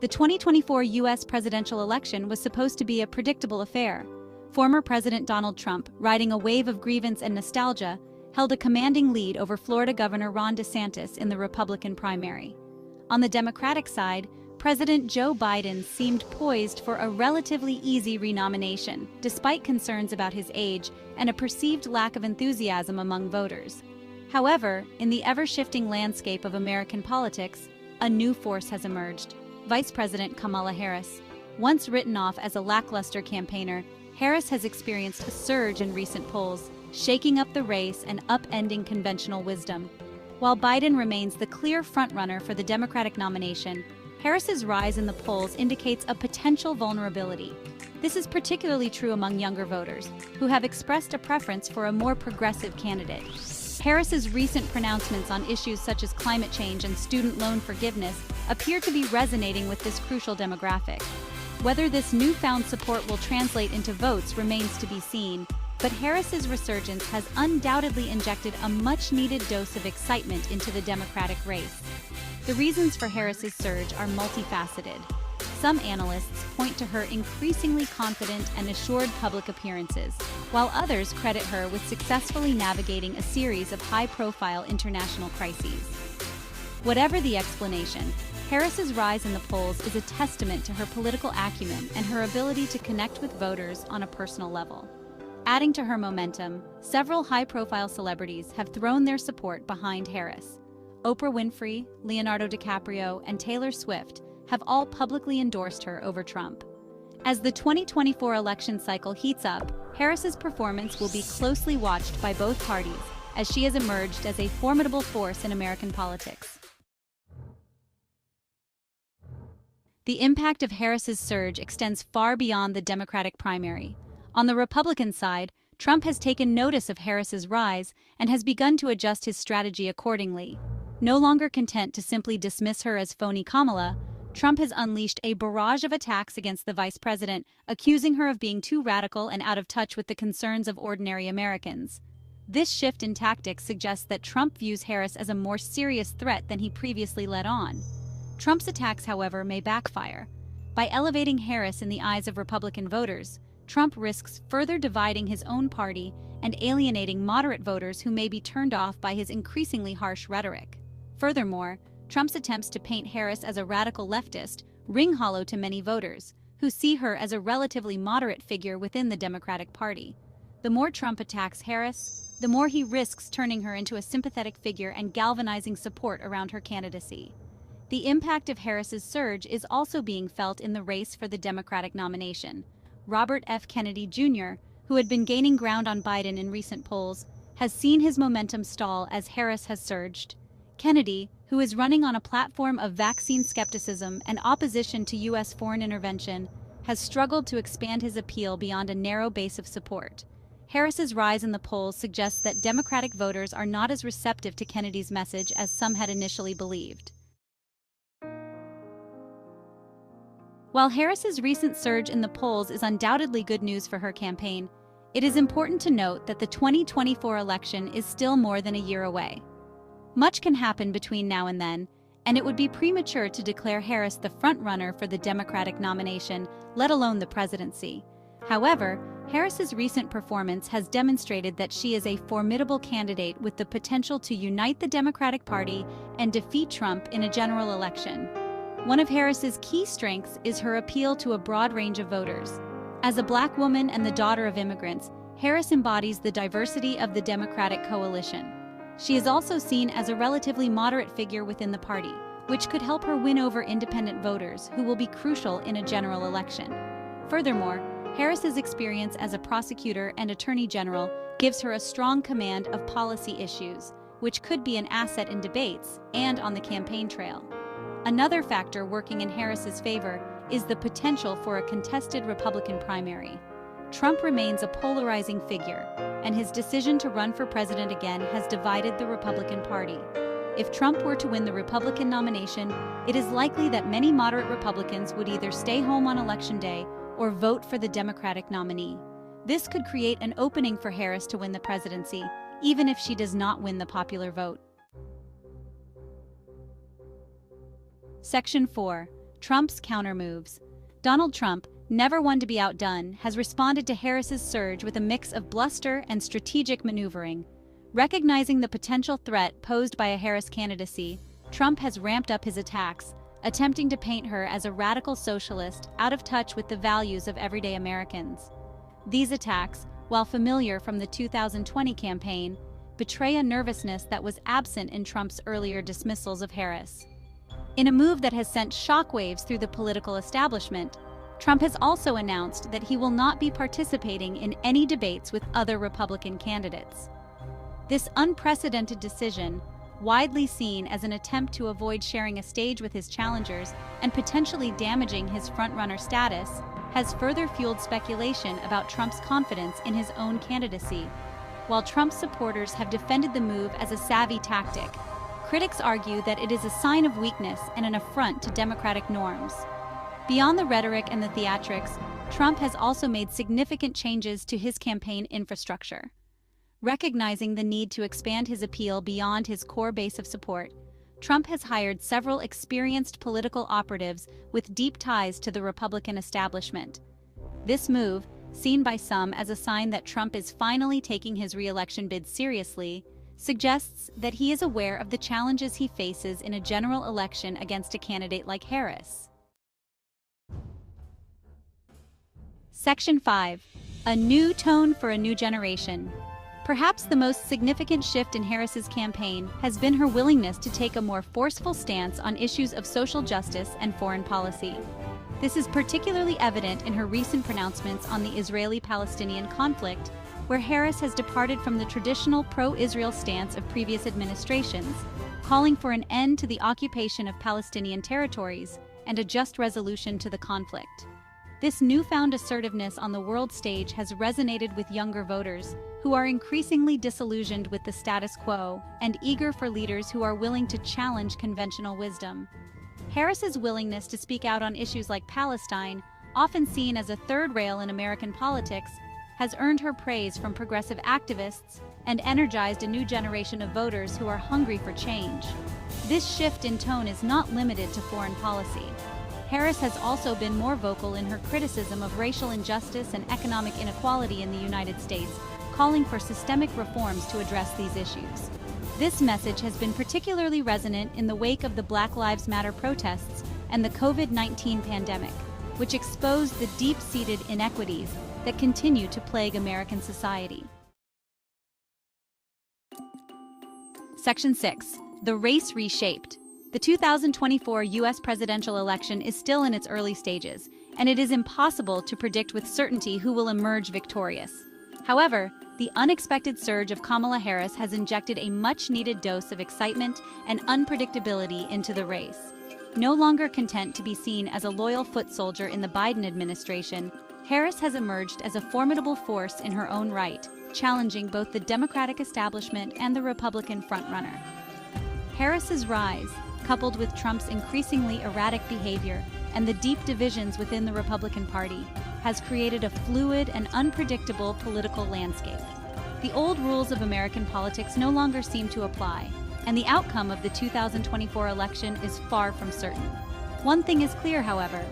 The 2024 U.S. presidential election was supposed to be a predictable affair. Former President Donald Trump, riding a wave of grievance and nostalgia, held a commanding lead over Florida Governor Ron DeSantis in the Republican primary. On the Democratic side, President Joe Biden seemed poised for a relatively easy renomination, despite concerns about his age and a perceived lack of enthusiasm among voters. However, in the ever-shifting landscape of American politics, a new force has emerged. Vice President Kamala Harris. Once written off as a lackluster campaigner, Harris has experienced a surge in recent polls, shaking up the race and upending conventional wisdom. While Biden remains the clear frontrunner for the Democratic nomination, Harris's rise in the polls indicates a potential vulnerability. This is particularly true among younger voters, who have expressed a preference for a more progressive candidate. Harris's recent pronouncements on issues such as climate change and student loan forgiveness appear to be resonating with this crucial demographic. Whether this newfound support will translate into votes remains to be seen, but Harris's resurgence has undoubtedly injected a much-needed dose of excitement into the Democratic race. The reasons for Harris's surge are multifaceted. Some analysts point to her increasingly confident and assured public appearances, while others credit her with successfully navigating a series of high-profile international crises. Whatever the explanation, Harris's rise in the polls is a testament to her political acumen and her ability to connect with voters on a personal level. Adding to her momentum, several high-profile celebrities have thrown their support behind Harris. Oprah Winfrey, Leonardo DiCaprio, and Taylor Swift have all publicly endorsed her over Trump. As the 2024 election cycle heats up, Harris's performance will be closely watched by both parties, as she has emerged as a formidable force in American politics. The impact of Harris's surge extends far beyond the Democratic primary. On the Republican side, Trump has taken notice of Harris's rise and has begun to adjust his strategy accordingly. No longer content to simply dismiss her as phony Kamala, Trump has unleashed a barrage of attacks against the vice president, accusing her of being too radical and out of touch with the concerns of ordinary Americans. This shift in tactics suggests that Trump views Harris as a more serious threat than he previously let on. Trump's attacks, however, may backfire. By elevating Harris in the eyes of Republican voters, Trump risks further dividing his own party and alienating moderate voters who may be turned off by his increasingly harsh rhetoric. Furthermore, Trump's attempts to paint Harris as a radical leftist ring hollow to many voters, who see her as a relatively moderate figure within the Democratic Party. The more Trump attacks Harris, the more he risks turning her into a sympathetic figure and galvanizing support around her candidacy. The impact of Harris's surge is also being felt in the race for the Democratic nomination. Robert F. Kennedy Jr., who had been gaining ground on Biden in recent polls, has seen his momentum stall as Harris has surged. Kennedy, who is running on a platform of vaccine skepticism and opposition to U.S. foreign intervention, has struggled to expand his appeal beyond a narrow base of support. Harris's rise in the polls suggests that Democratic voters are not as receptive to Kennedy's message as some had initially believed. While Harris's recent surge in the polls is undoubtedly good news for her campaign, it is important to note that the 2024 election is still more than a year away. Much can happen between now and then, and it would be premature to declare Harris the front-runner for the Democratic nomination, let alone the presidency. However, Harris's recent performance has demonstrated that she is a formidable candidate with the potential to unite the Democratic Party and defeat Trump in a general election. One of Harris's key strengths is her appeal to a broad range of voters. As a Black woman and the daughter of immigrants, Harris embodies the diversity of the Democratic coalition. She is also seen as a relatively moderate figure within the party, which could help her win over independent voters who will be crucial in a general election. Furthermore, Harris's experience as a prosecutor and attorney general gives her a strong command of policy issues, which could be an asset in debates and on the campaign trail. Another factor working in Harris's favor is the potential for a contested Republican primary. Trump remains a polarizing figure, and his decision to run for president again has divided the Republican Party. If Trump were to win the Republican nomination, it is likely that many moderate Republicans would either stay home on Election Day or vote for the Democratic nominee. This could create an opening for Harris to win the presidency, even if she does not win the popular vote. Section 4. Trump's countermoves. Donald Trump, never one to be outdone, has responded to Harris's surge with a mix of bluster and strategic maneuvering. Recognizing the potential threat posed by a Harris candidacy, Trump has ramped up his attacks, attempting to paint her as a radical socialist out of touch with the values of everyday Americans. These attacks, while familiar from the 2020 campaign, betray a nervousness that was absent in Trump's earlier dismissals of Harris. In a move that has sent shockwaves through the political establishment, Trump has also announced that he will not be participating in any debates with other Republican candidates. This unprecedented decision, widely seen as an attempt to avoid sharing a stage with his challengers and potentially damaging his frontrunner status, has further fueled speculation about Trump's confidence in his own candidacy. While Trump's supporters have defended the move as a savvy tactic, critics argue that it is a sign of weakness and an affront to democratic norms. Beyond the rhetoric and the theatrics, Trump has also made significant changes to his campaign infrastructure. Recognizing the need to expand his appeal beyond his core base of support, Trump has hired several experienced political operatives with deep ties to the Republican establishment. This move, seen by some as a sign that Trump is finally taking his re-election bid seriously, suggests that he is aware of the challenges he faces in a general election against a candidate like Harris. Section 5. A new tone for a new generation. Perhaps the most significant shift in Harris's campaign has been her willingness to take a more forceful stance on issues of social justice and foreign policy. This is particularly evident in her recent pronouncements on the Israeli-Palestinian conflict, where Harris has departed from the traditional pro-Israel stance of previous administrations, calling for an end to the occupation of Palestinian territories and a just resolution to the conflict. This newfound assertiveness on the world stage has resonated with younger voters, who are increasingly disillusioned with the status quo and eager for leaders who are willing to challenge conventional wisdom. Harris's willingness to speak out on issues like Palestine, often seen as a third rail in American politics, has earned her praise from progressive activists and energized a new generation of voters who are hungry for change. This shift in tone is not limited to foreign policy. Harris has also been more vocal in her criticism of racial injustice and economic inequality in the United States, calling for systemic reforms to address these issues. This message has been particularly resonant in the wake of the Black Lives Matter protests and the COVID-19 pandemic, which exposed the deep-seated inequities that continue to plague American society. Section 6. The race reshaped. The 2024 U.S. presidential election is still in its early stages, and it is impossible to predict with certainty who will emerge victorious. However, the unexpected surge of Kamala Harris has injected a much-needed dose of excitement and unpredictability into the race. No longer content to be seen as a loyal foot soldier in the Biden administration, Harris has emerged as a formidable force in her own right, challenging both the Democratic establishment and the Republican frontrunner. Harris's rise, coupled with Trump's increasingly erratic behavior and the deep divisions within the Republican Party, has created a fluid and unpredictable political landscape. The old rules of American politics no longer seem to apply, and the outcome of the 2024 election is far from certain. One thing is clear, however: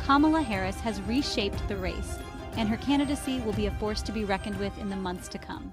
Kamala Harris has reshaped the race, and her candidacy will be a force to be reckoned with in the months to come.